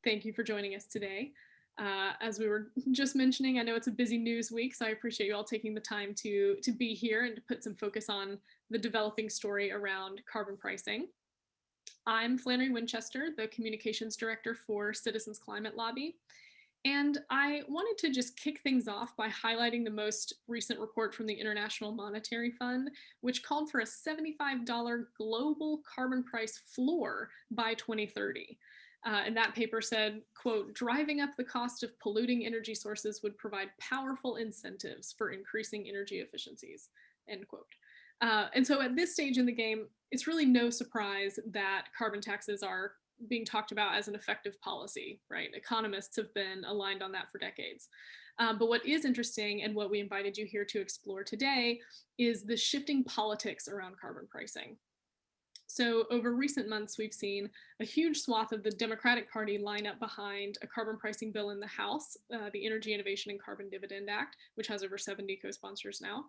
Thank you for joining us today. As we were just mentioning, I know it's a busy news week, so I appreciate you all taking the time to be here and to put some focus on the developing story around carbon pricing. I'm Flannery Winchester, the Communications Director for Citizens Climate Lobby. And I wanted to just kick things off by highlighting the most recent report from the International Monetary Fund, which called for a $75 global carbon price floor by 2030. And that paper said, quote, driving up the cost of polluting energy sources would provide powerful incentives for increasing energy efficiencies, end quote. And so at this stage in the game, it's really no surprise that carbon taxes are being talked about as an effective policy, right? Economists have been aligned on that for decades. But what is interesting and what we invited you here to explore today is the shifting politics around carbon pricing. So over recent months, we've seen a huge swath of the Democratic Party line up behind a carbon pricing bill in the House, the Energy Innovation and Carbon Dividend Act, which has over 70 co-sponsors now.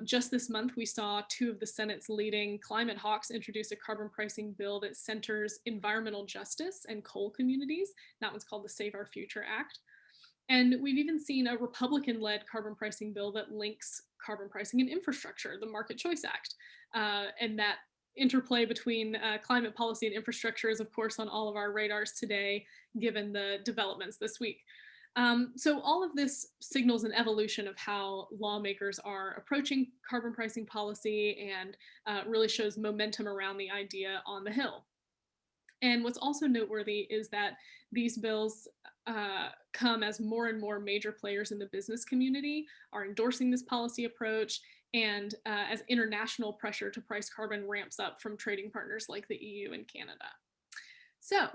Just this month, we saw two of the Senate's leading climate hawks introduce a carbon pricing bill that centers environmental justice and coal communities. That one's called the Save Our Future Act. And we've even seen a Republican-led carbon pricing bill that links carbon pricing and infrastructure, the Market Choice Act. And that interplay between climate policy and infrastructure is, of course, on all of our radars today, given the developments this week. So all of this signals an evolution of how lawmakers are approaching carbon pricing policy and really shows momentum around the idea on the Hill. And what's also noteworthy is that these bills come as more and more major players in the business community are endorsing this policy approach, and as international pressure to price carbon ramps up from trading partners like the EU and Canada. So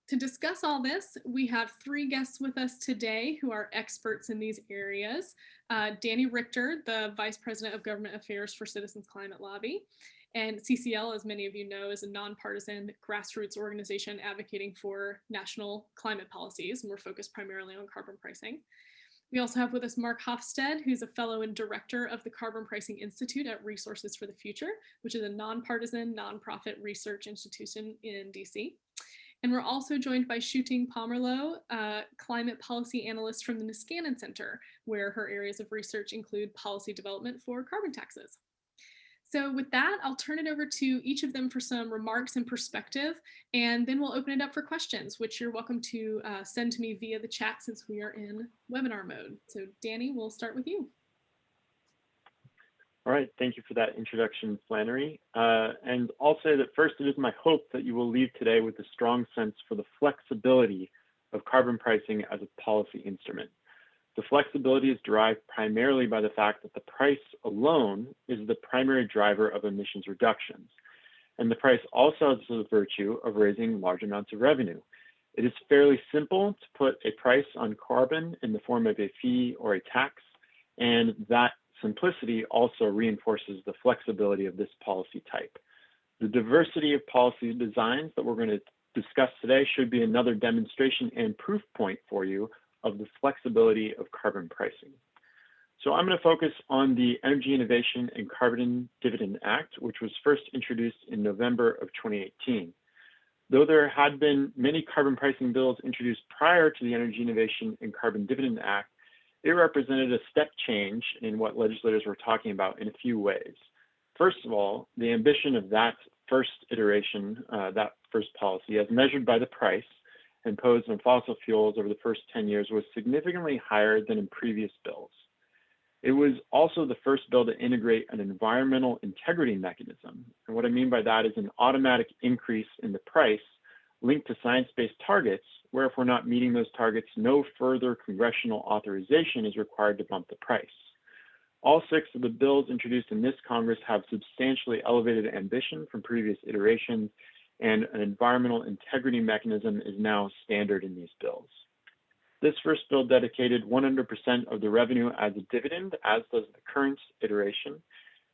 to discuss all this, we have three guests with us today who are experts in these areas. Danny Richter, the Vice President of Government Affairs for Citizens Climate Lobby. And CCL, as many of you know, is a nonpartisan grassroots organization advocating for national climate policies, and we're focused primarily on carbon pricing. We also have with us Mark Hofstede, who's a fellow and director of the Carbon Pricing Institute at Resources for the Future, which is a nonpartisan, nonprofit research institution in DC. And we're also joined by Shooting Pomerleau, a climate policy analyst from the Niskanen Center, where her areas of research include policy development for carbon taxes. So with that, I'll turn it over to each of them for some remarks and perspective, and then we'll open it up for questions, which you're welcome to send to me via the chat since we are in webinar mode. So Danny, we'll start with you. All right, thank you for that introduction, Flannery. And I'll say that first, it is my hope that you will leave today with a strong sense for the flexibility of carbon pricing as a policy instrument. The flexibility is derived primarily by the fact that the price alone is the primary driver of emissions reductions. And the price also has the virtue of raising large amounts of revenue. It is fairly simple to put a price on carbon in the form of a fee or a tax, and that simplicity also reinforces the flexibility of this policy type. The diversity of policy designs that we're going to discuss today should be another demonstration and proof point for you of the flexibility of carbon pricing. So I'm going to focus on the Energy Innovation and Carbon Dividend Act, which was first introduced in November of 2018. Though there had been many carbon pricing bills introduced prior to the Energy Innovation and Carbon Dividend Act, it represented a step change in what legislators were talking about in a few ways. First of all, the ambition of that first iteration, that first policy, as measured by the price imposed on fossil fuels over the first 10 years, was significantly higher than in previous bills. It was also the first bill to integrate an environmental integrity mechanism. And what I mean by that is an automatic increase in the price linked to science-based targets, where if we're not meeting those targets, no further congressional authorization is required to bump the price. All six of the bills introduced in this Congress have substantially elevated ambition from previous iterations, and an environmental integrity mechanism is now standard in these bills. This first bill dedicated 100% of the revenue as a dividend, as does the current iteration.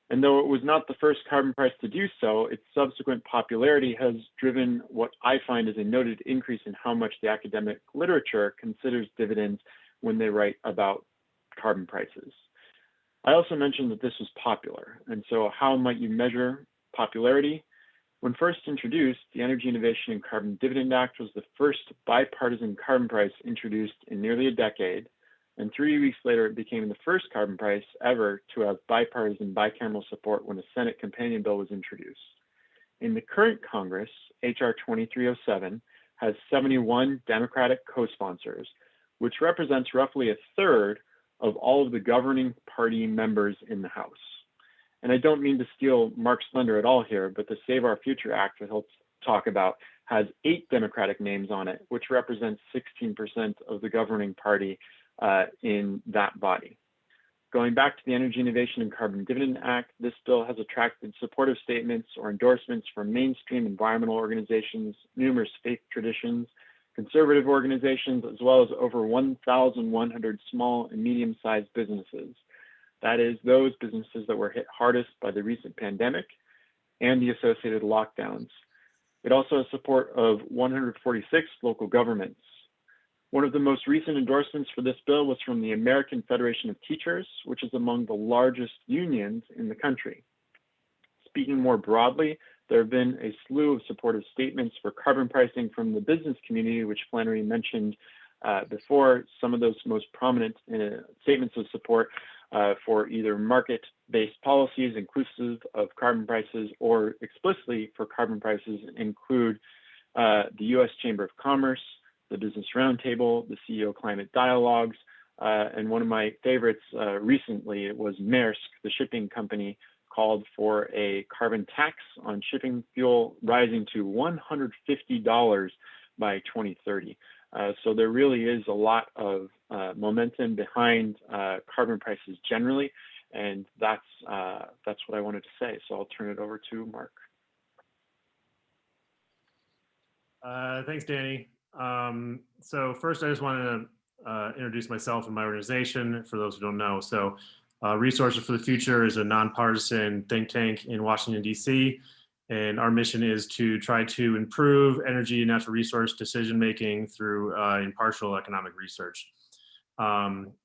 And though it was not the first carbon price to do so, its subsequent popularity has driven what I find is a noted increase in how much the academic literature considers dividends when they write about carbon prices. I also mentioned that this was popular. And so how might you measure popularity? When first introduced, the Energy Innovation and Carbon Dividend Act was the first bipartisan carbon price introduced in nearly a decade, and 3 weeks later it became the first carbon price ever to have bipartisan bicameral support when a Senate companion bill was introduced. In the current Congress, H.R. 2307 has 71 Democratic co-sponsors, which represents roughly a third of all of the governing party members in the House. And I don't mean to steal Mark's thunder at all here, but the Save Our Future Act that he'll talk about has 8 Democratic names on it, which represents 16% of the governing party in that body. Going back to the Energy Innovation and Carbon Dividend Act, this bill has attracted supportive statements or endorsements from mainstream environmental organizations, numerous faith traditions, conservative organizations, as well as over 1,100 small and medium-sized businesses. That is, those businesses that were hit hardest by the recent pandemic and the associated lockdowns. It also has support of 146 local governments. One of the most recent endorsements for this bill was from the American Federation of Teachers, which is among the largest unions in the country. Speaking more broadly, there have been a slew of supportive statements for carbon pricing from the business community, which Flannery mentioned before. Some of those most prominent statements of support for either market-based policies inclusive of carbon prices or explicitly for carbon prices include the U.S. Chamber of Commerce, the Business Roundtable, the CEO Climate Dialogues, and one of my favorites recently, it was Maersk, the shipping company, called for a carbon tax on shipping fuel rising to $150 by 2030. So there really is a lot of momentum behind carbon prices generally, and that's what I wanted to say. So I'll turn it over to Mark. Thanks, Danny. So first, I just wanted to introduce myself and my organization for those who don't know. So Resources for the Future is a nonpartisan think tank in Washington, D.C. And our mission is to try to improve energy and natural resource decision-making through impartial economic research.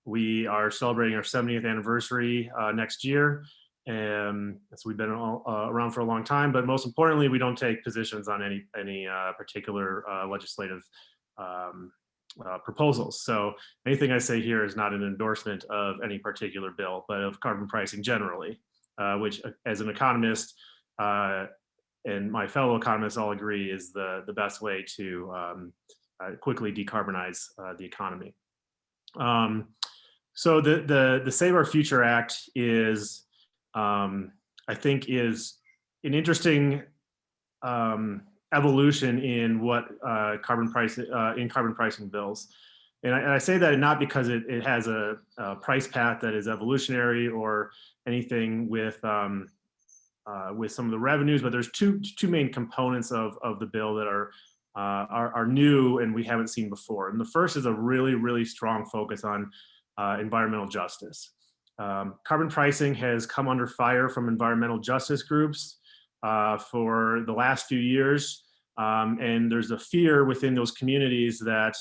We are celebrating our 70th anniversary next year. And so we've been around for a long time, but most importantly, we don't take positions on any particular legislative proposals. So anything I say here is not an endorsement of any particular bill, but of carbon pricing generally, which as an economist and my fellow economists all agree is the best way to quickly decarbonize the economy. So the Save Our Future Act is, I think, is an interesting evolution in what carbon pricing bills. And I say that not because it has a price path that is evolutionary or anything with some of the revenues, but there's two main components of the bill that are new and we haven't seen before. And the first is a really, really strong focus on environmental justice. Carbon pricing has come under fire from environmental justice groups for the last few years. And there's a fear within those communities that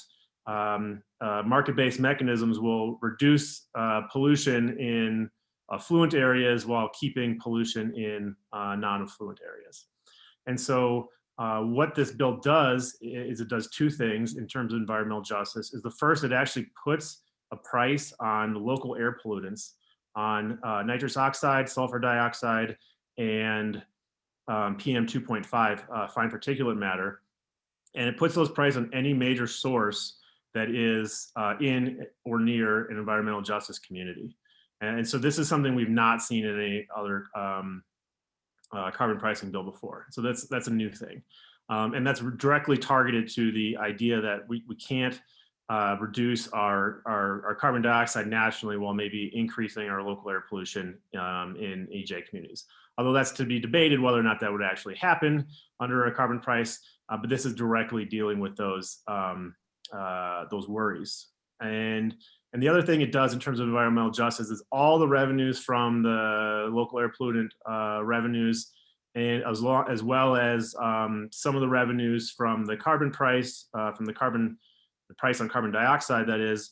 market-based mechanisms will reduce pollution in affluent areas while keeping pollution in non-affluent areas. And so what this bill does is it does two things in terms of environmental justice. Is the first, it actually puts a price on local air pollutants, on nitrous oxide, sulfur dioxide, and PM 2.5, fine particulate matter. And it puts those prices on any major source that is in or near an environmental justice community. And so this is something we've not seen in any other carbon pricing bill before. So that's a new thing. And that's directly targeted to the idea that we can't reduce our carbon dioxide nationally while maybe increasing our local air pollution in EJ communities. Although that's to be debated whether or not that would actually happen under a carbon price, but this is directly dealing with those worries. And the other thing it does in terms of environmental justice is all the revenues from the local air pollutant revenues, and as well as some of the revenues from the carbon price, from the price on carbon dioxide, that is,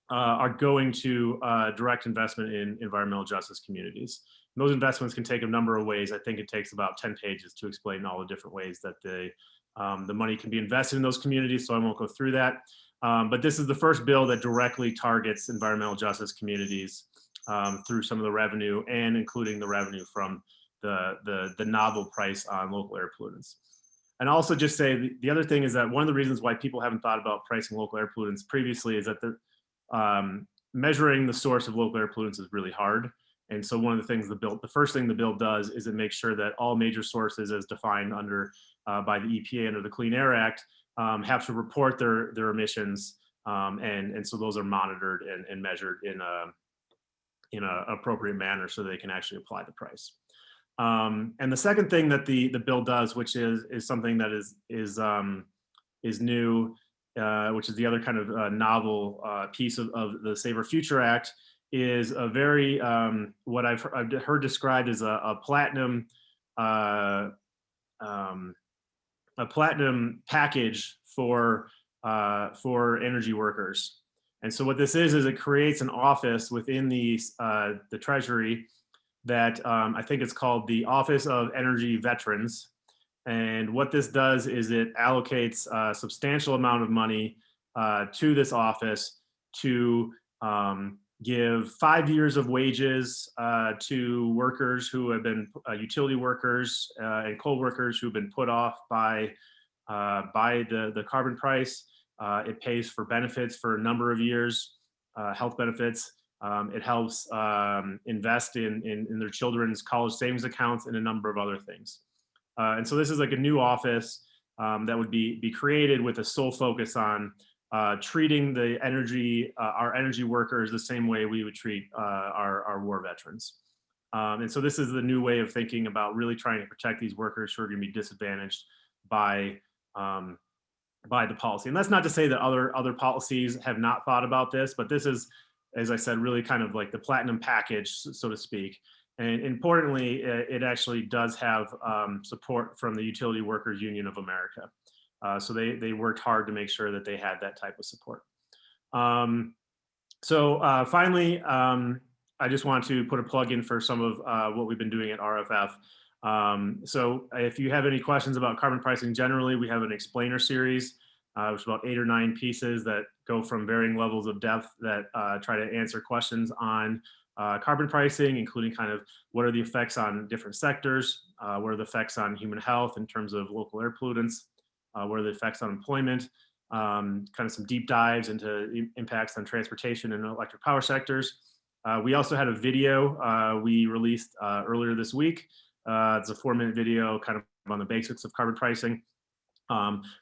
are going to direct investment in environmental justice communities. And those investments can take a number of ways. I think it takes about 10 pages to explain all the different ways that the money can be invested in those communities, so I won't go through that. But this is the first bill that directly targets environmental justice communities through some of the revenue, and including the revenue from the novel price on local air pollutants. And also just say the other thing is that one of the reasons why people haven't thought about pricing local air pollutants previously is that measuring the source of local air pollutants is really hard. And so one of the things the first thing the bill does is it makes sure that all major sources as defined under by the EPA under the Clean Air Act have to report their emissions. And so those are monitored and measured in a appropriate manner so they can actually apply the price. And the second thing that the bill does, which is something that is new, which is the other kind of novel piece of the Safer Future Act, is a very what I've heard described as a platinum package for energy workers. And so what this is it creates an office within the Treasury that I think it's called the Office of Energy Veterans. And what this does is it allocates a substantial amount of money to this office to give 5 years of wages to workers who have been utility workers and coal workers who've been put off by the carbon price. It pays for benefits for a number of years, health benefits. It helps invest in their children's college savings accounts and a number of other things. And so this is like a new office that would be created with a sole focus on treating our energy workers the same way we would treat our war veterans. And so this is the new way of thinking about really trying to protect these workers who are going to be disadvantaged by the policy. And that's not to say that other policies have not thought about this, but this is, as I said, really kind of like the platinum package, so to speak. And importantly, it actually does have support from the Utility Workers Union of America. So they worked hard to make sure that they had that type of support. So finally, I just want to put a plug in for some of what we've been doing at RFF. So if you have any questions about carbon pricing generally, we have an explainer series, which is about 8 or 9 pieces that go from varying levels of depth that try to answer questions on carbon pricing, including kind of what are the effects on different sectors, what are the effects on human health in terms of local air pollutants, what are the effects on employment, kind of some deep dives into impacts on transportation and electric power sectors. We also had a video we released earlier this week. It's a 4-minute video kind of on the basics of carbon pricing.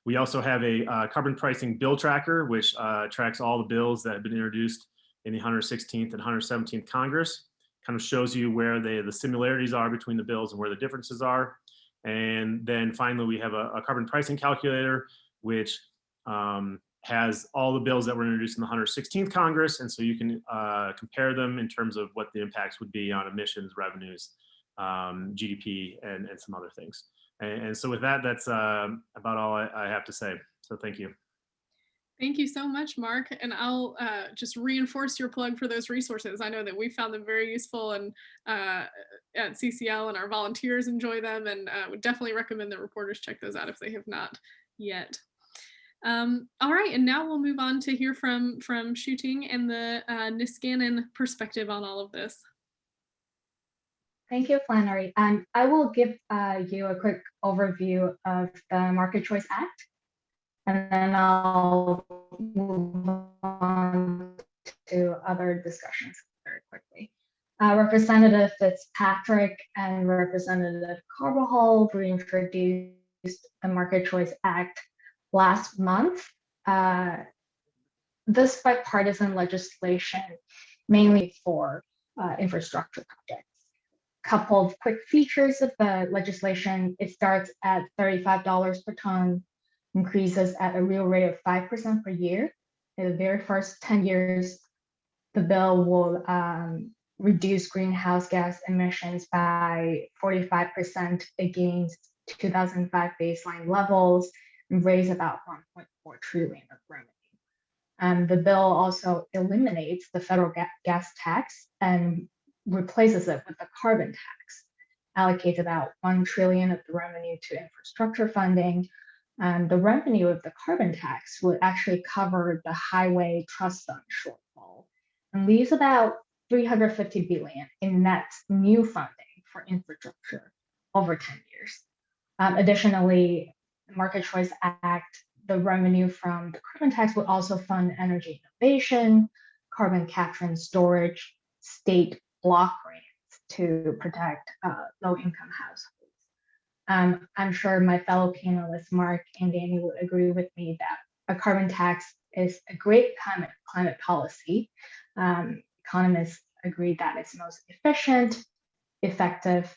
We also have a carbon pricing bill tracker, which tracks all the bills that have been introduced in the 116th and 117th Congress. Kind of shows you where the similarities are between the bills and where the differences are. And then finally, we have a carbon pricing calculator, which has all the bills that were introduced in the 116th Congress. And so you can compare them in terms of what the impacts would be on emissions, revenues, GDP, and some other things. And so with that, that's about all I have to say. So thank you. Thank you so much, Mark. And I'll just reinforce your plug for those resources. I know that we found them very useful, and at CCL, and our volunteers enjoy them, and would definitely recommend that reporters check those out if they have not yet. All right, and now we'll move on to hear from Shooting and the Niskanen perspective on all of this. Thank you, Flannery. I will give you a quick overview of the Market Choice Act, and then I'll move on to other discussions very quickly. Representative Fitzpatrick and Representative Carvajal reintroduced the Market Choice Act last month. This bipartisan legislation, mainly for infrastructure projects. Couple of quick features of the legislation: it starts at $35 per ton, increases at a real rate of 5% per year. In the very first 10 years, the bill will reduce greenhouse gas emissions by 45% against 2005 baseline levels and raise about 1.4 trillion of revenue. The bill also eliminates the federal gas tax and replaces it with the carbon tax, allocates about 1 trillion of the revenue to infrastructure funding. The revenue of the carbon tax would actually cover the highway trust fund shortfall and leaves about 350 billion in net new funding for infrastructure over 10 years. Additionally, the Market Choice Act, the revenue from the carbon tax would also fund energy innovation, carbon capture and storage, state block grants to protect low-income households. I'm sure my fellow panelists, Mark and Danny, would agree with me that a carbon tax is a great climate policy. Economists agree that it's most efficient, effective,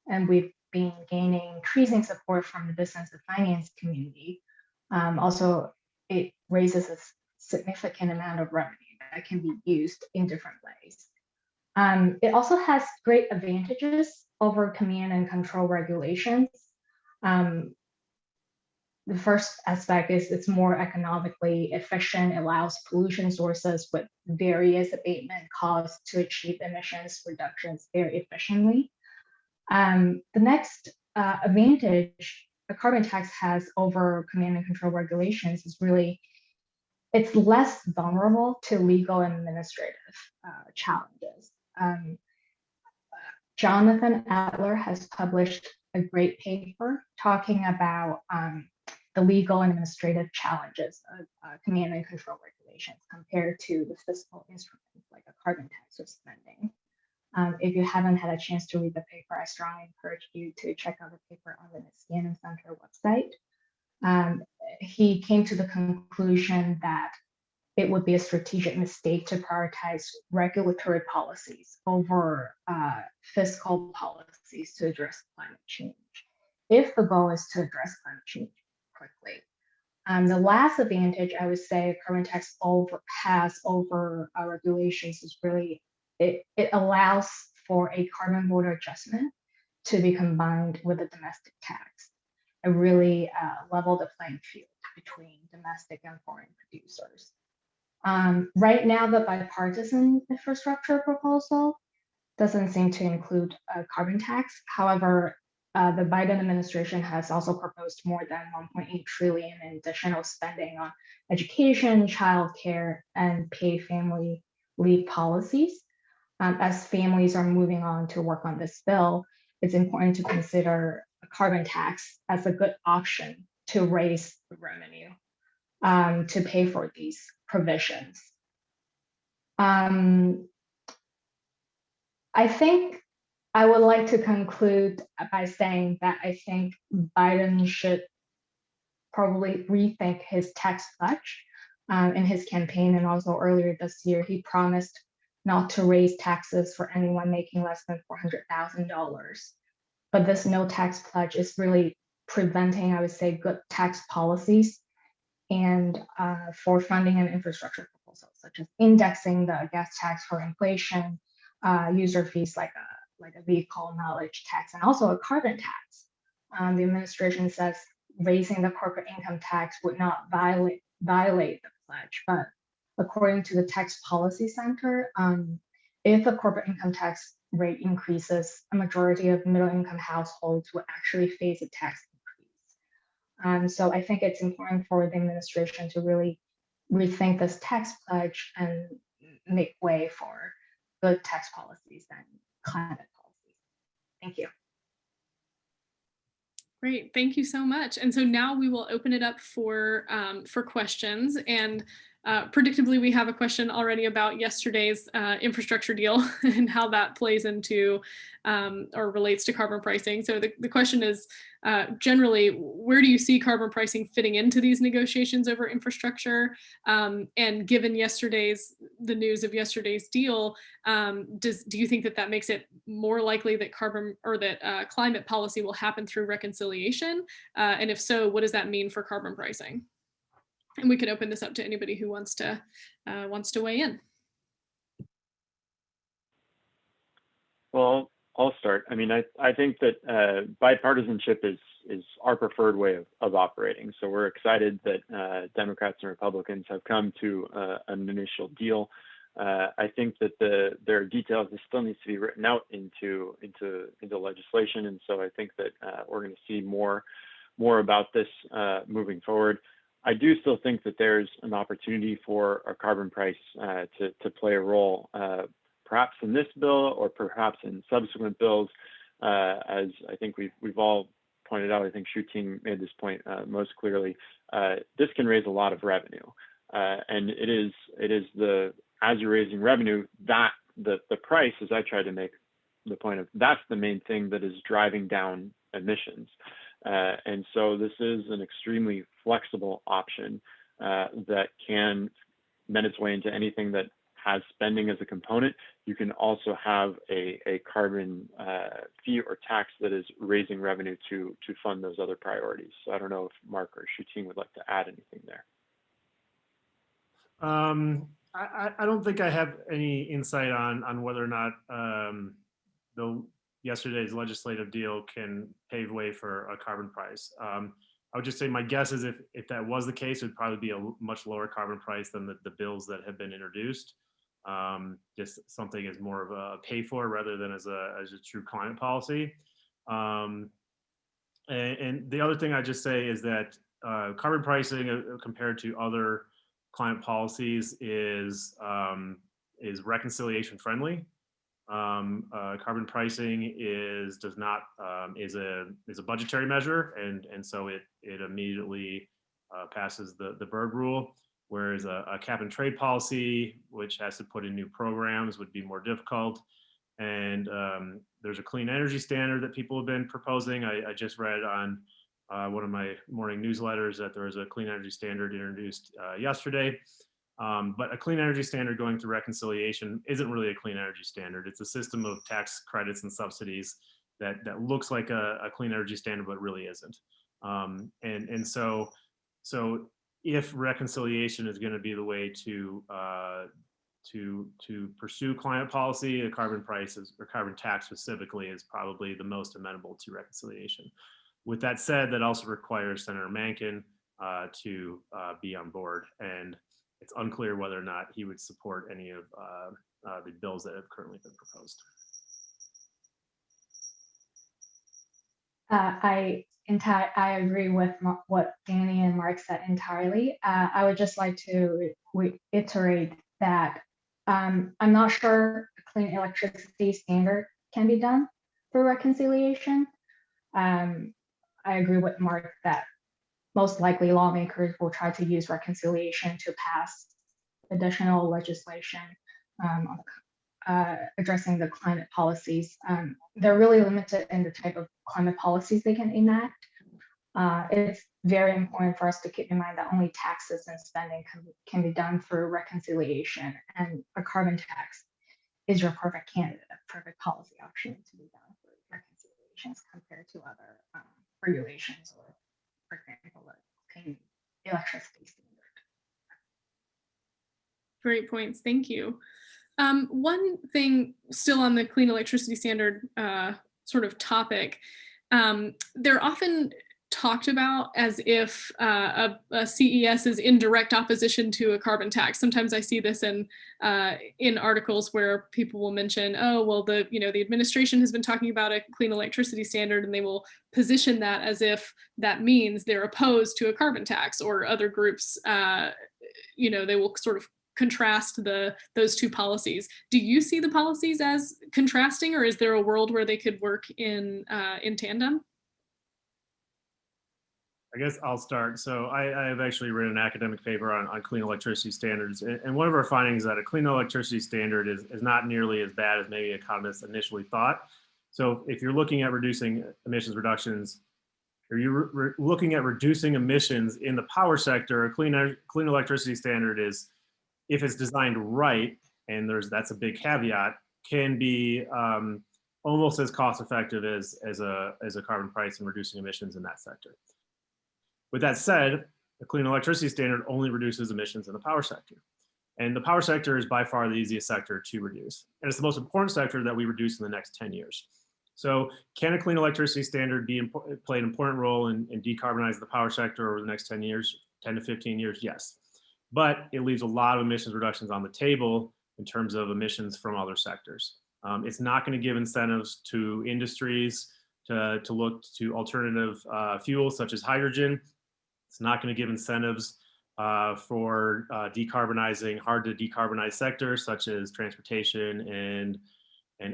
and we've been gaining increasing support from the business and finance community. Also, it raises a significant amount of revenue that can be used in different ways. It also has great advantages over command and control regulations. The first aspect is it's more economically efficient, allows pollution sources with various abatement costs to achieve emissions reductions very efficiently. The next advantage a carbon tax has over command and control regulations is really it's less vulnerable to legal and administrative challenges. Jonathan Adler has published a great paper talking about the legal and administrative challenges of command and control regulations compared to the fiscal instruments like a carbon tax or spending. If you haven't had a chance to read the paper, I strongly encourage you to check out the paper on the Niskanen Center website. He came to the conclusion that it would be a strategic mistake to prioritize regulatory policies over fiscal policies to address climate change, if the goal is to address climate change quickly. The last advantage I would say carbon tax has over regulations is really it allows for a carbon border adjustment to be combined with a domestic tax, and really level the playing field between domestic and foreign producers. Right now, the bipartisan infrastructure proposal doesn't seem to include a carbon tax. However, the Biden administration has also proposed more than 1.8 trillion in additional spending on education, childcare, and paid family leave policies. As families are moving on to work on this bill, it's important to consider a carbon tax as a good option to raise the revenue to pay for these provisions. I think I would like to conclude by saying that I think Biden should probably rethink his tax pledge. In his campaign and also earlier this year, he promised not to raise taxes for anyone making less than $400,000. But this no tax pledge is really preventing, I would say, good tax policies and for funding and infrastructure proposals, such as indexing the gas tax for inflation, user fees like a vehicle mileage tax, and also a carbon tax. The administration says raising the corporate income tax would not violate the pledge, but according to the Tax Policy Center, if the corporate income tax rate increases, a majority of middle-income households would actually face a tax increase. So I think it's important for the administration to really rethink this tax pledge and make way for good tax policies and climate policies. Thank you. Great, thank you so much. And so now we will open it up for questions. And predictably, we have a question already about yesterday's infrastructure deal and how that plays into or relates to carbon pricing. So the question is generally, where do you see carbon pricing fitting into these negotiations over infrastructure? And given the news of yesterday's deal, do you think that makes it more likely that climate policy will happen through reconciliation? And if so, what does that mean for carbon pricing? And we can open this up to anybody who wants to weigh in. Well, I'll start. I mean, I think that bipartisanship is our preferred way of operating. So we're excited that Democrats and Republicans have come to an initial deal. I think that there are details that still needs to be written out into legislation, and so I think that we're going to see more about this moving forward. I do still think that there's an opportunity for a carbon price to play a role, perhaps in this bill or perhaps in subsequent bills. As I think we've all pointed out, I think Shooting made this point most clearly. This can raise a lot of revenue, and it is as you're raising revenue, that the price, as I tried to make the point of, that's the main thing that is driving down emissions. And so this is an extremely flexible option that can mend its way into anything that has spending as a component. You can also have a carbon fee or tax that is raising revenue to fund those other priorities. So I don't know if Mark or Shooting would like to add anything there. I don't think I have any insight on whether or not yesterday's legislative deal can pave way for a carbon price. I would just say my guess is if that was the case, it would probably be a much lower carbon price than the bills that have been introduced. Just something as more of a pay for rather than as a true climate policy. And the other thing I just say is that carbon pricing compared to other climate policies is reconciliation friendly. Carbon pricing is a budgetary measure, and so it immediately passes the Berg rule, whereas a cap and trade policy, which has to put in new programs, would be more difficult. And there's a clean energy standard that people have been proposing. I just read on one of my morning newsletters that there was a clean energy standard introduced yesterday. But a clean energy standard going through reconciliation isn't really a clean energy standard. It's a system of tax credits and subsidies that looks like a clean energy standard, but really isn't. And so if reconciliation is going to be the way to pursue climate policy, a carbon price or carbon tax specifically is probably the most amenable to reconciliation. With that said, that also requires Senator Manchin to be on board, and it's unclear whether or not he would support any of the bills that have currently been proposed. I agree with what Danny and Mark said entirely. I would just like to reiterate that I'm not sure a clean electricity standard can be done for reconciliation. I agree with Mark that most likely lawmakers will try to use reconciliation to pass additional legislation addressing the climate policies. They're really limited in the type of climate policies they can enact. It's very important for us to keep in mind that only taxes and spending can be done through reconciliation, and a carbon tax is your perfect candidate, a perfect policy option to be done for reconciliations compared to other regulations or, for example, the clean electricity standard. Great points, thank you. One thing still on the clean electricity standard sort of topic, they're often talked about as if a CES is in direct opposition to a carbon tax. Sometimes I see this in articles where people will mention, oh, well, the administration has been talking about a clean electricity standard, and they will position that as if that means they're opposed to a carbon tax, or other groups, they will sort of contrast those two policies. Do you see the policies as contrasting, or is there a world where they could work in tandem? I guess I'll start. So I have actually written an academic paper on clean electricity standards. And one of our findings is that a clean electricity standard is not nearly as bad as maybe economists initially thought. So if you're looking at reducing emissions reductions, or you're looking at reducing emissions in the power sector, a clean electricity standard is, if it's designed right, and that's a big caveat, can be almost as cost effective as a carbon price in reducing emissions in that sector. With that said, the clean electricity standard only reduces emissions in the power sector. And the power sector is by far the easiest sector to reduce. And it's the most important sector that we reduce in the next 10 years. So can a clean electricity standard play an important role in decarbonizing the power sector over the next 10 years, 10 to 15 years? Yes. But it leaves a lot of emissions reductions on the table in terms of emissions from other sectors. It's not going to give incentives to industries to look to alternative fuels such as hydrogen. It's not going to give incentives for decarbonizing hard to decarbonize sectors such as transportation and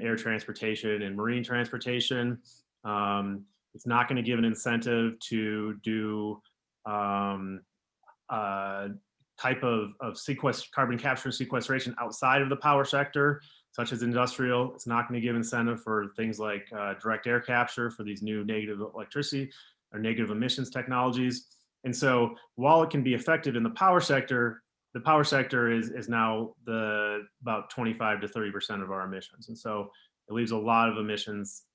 air transportation and marine transportation. It's not going to give an incentive to do type of carbon capture and sequestration outside of the power sector, such as industrial. It's not going to give incentive for things like direct air capture for these new negative electricity or negative emissions technologies. And so while it can be effective in the power sector is now about 25 to 30% of our emissions. And so it leaves a lot of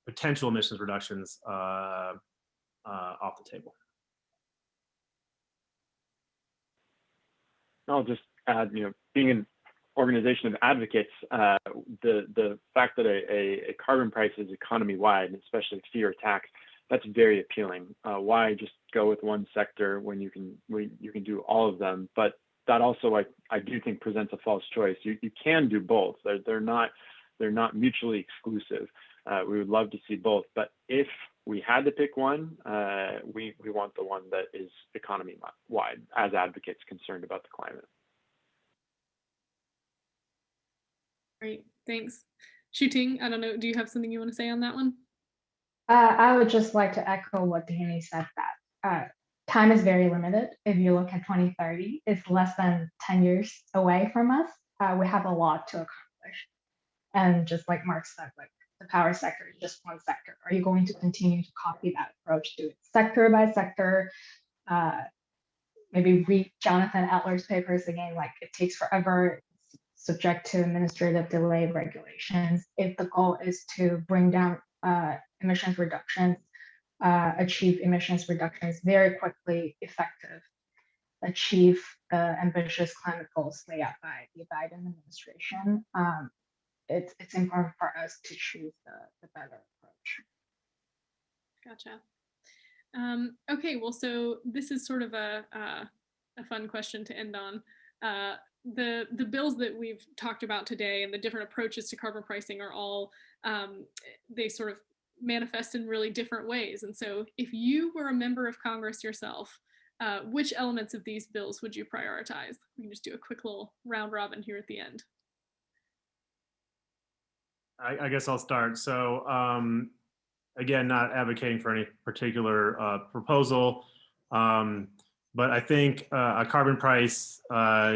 potential emissions reductions off the table. I'll just add, being an organization of advocates, the fact that a carbon price is economy-wide, and especially fee or tax, that's very appealing. Why just go with one sector when you can do all of them? But that also, I do think, presents a false choice. You can do both. They're not mutually exclusive. We would love to see both, but if we had to pick one, we want the one that is economy-wide as advocates concerned about the climate. Great, thanks. Shuting, I don't know, do you have something you want to say on that one? I would just like to echo what Danny said, that time is very limited. If you look at 2030, it's less than 10 years away from us. We have a lot to accomplish. And just like Mark said, like the power sector is just one sector. Are you going to continue to copy that approach, do it sector by sector? Maybe read Jonathan Etler's papers again, like it takes forever, subject to administrative delay regulations. If the goal is to bring down emissions reductions, achieve emissions reductions very quickly, effective, achieve the ambitious climate goals laid out by the Biden administration, it's important for us to choose the better approach. Gotcha. Okay, well, so this is sort of a fun question to end on. The bills that we've talked about today and the different approaches to carbon pricing are all, they sort of manifest in really different ways. And so if you were a member of Congress yourself, which elements of these bills would you prioritize? We can just do a quick little round robin here at the end. I guess I'll start. So again, not advocating for any particular proposal, but I think a carbon price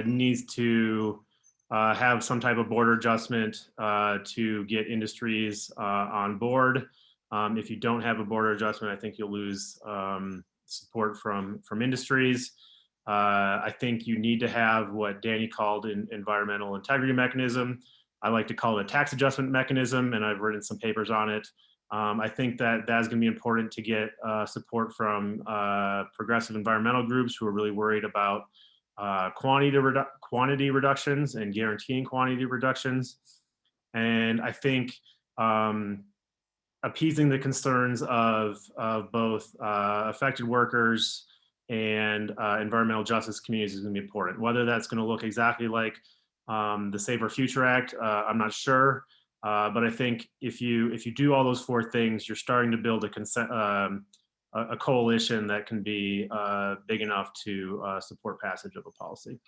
needs to have some type of border adjustment to get industries on board. If you don't have a border adjustment, I think you'll lose support from industries. I think you need to have what Danny called an environmental integrity mechanism. I like to call it a tax adjustment mechanism, and I've written some papers on it. I think that is going to be important to get support from progressive environmental groups who are really worried about quantity reductions and guaranteeing quantity reductions. And I think appeasing the concerns of both affected workers and environmental justice communities is going to be important. Whether that's going to look exactly like the Save Our Future Act, I'm not sure. But I think if you do all those four things, you're starting to build a coalition that can be big enough to support passage of a policy.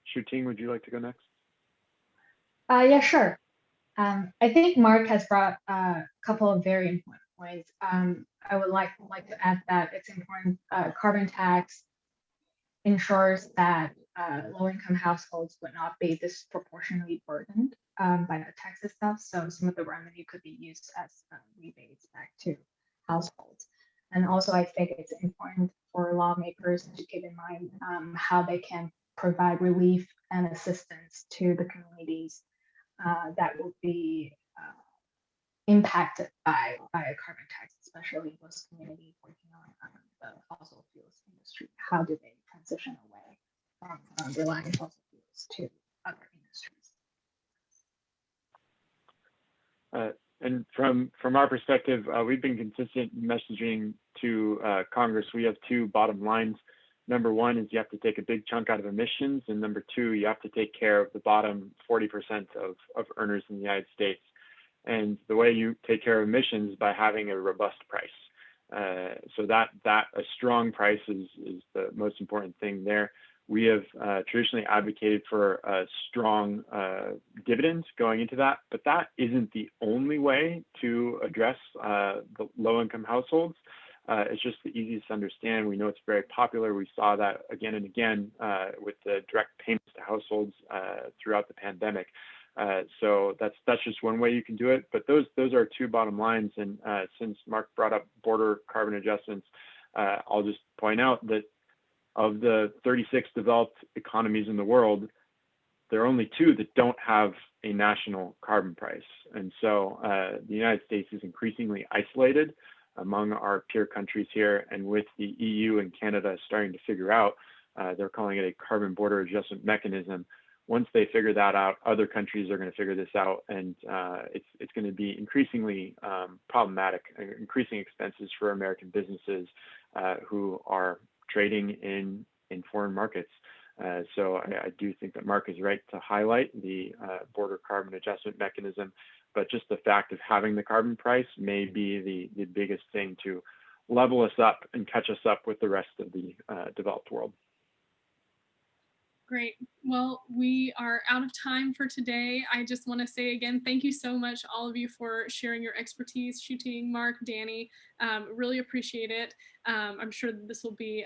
Shuting, would you like to go next? Yeah, sure. I think Mark has brought a couple of very important points. I would like to add that it's important. Carbon tax ensures that low-income households would not be disproportionately burdened by the tax itself. So some of the revenue could be used as rebates back to households. And also, I think it's important for lawmakers to keep in mind how they can provide relief and assistance to the communities that will be impacted by a carbon tax, especially those communities working on the fossil fuels industry. How do they transition away from relying on fossil fuels to other industries? And from our perspective, we've been consistent messaging to Congress. We have two bottom lines. Number one is you have to take a big chunk out of emissions, and number two, you have to take care of the bottom 40% of earners in the United States. And the way you take care of emissions is by having a robust price. So that a strong price is the most important thing there. We have traditionally advocated for a strong dividend going into that, but that isn't the only way to address the low-income households. It's just the easiest to understand. We know it's very popular. We saw that again and again with the direct payments to households throughout the pandemic. So that's just one way you can do it. But those are two bottom lines. And since Mark brought up border carbon adjustments, I'll just point out that of the 36 developed economies in the world, there are only 2 that don't have a national carbon price. And so the United States is increasingly isolated among our peer countries here. And with the EU and Canada starting to figure out, they're calling it a carbon border adjustment mechanism. Once they figure that out, other countries are going to figure this out, and it's going to be increasingly problematic, increasing expenses for American businesses who are trading in foreign markets. So I do think that Mark is right to highlight the border carbon adjustment mechanism, but just the fact of having the carbon price may be the biggest thing to level us up and catch us up with the rest of the developed world. Great. Well, we are out of time for today. I just want to say again, thank you so much, all of you, for sharing your expertise, Shooting, Mark, Danny. Really appreciate it. I'm sure this will be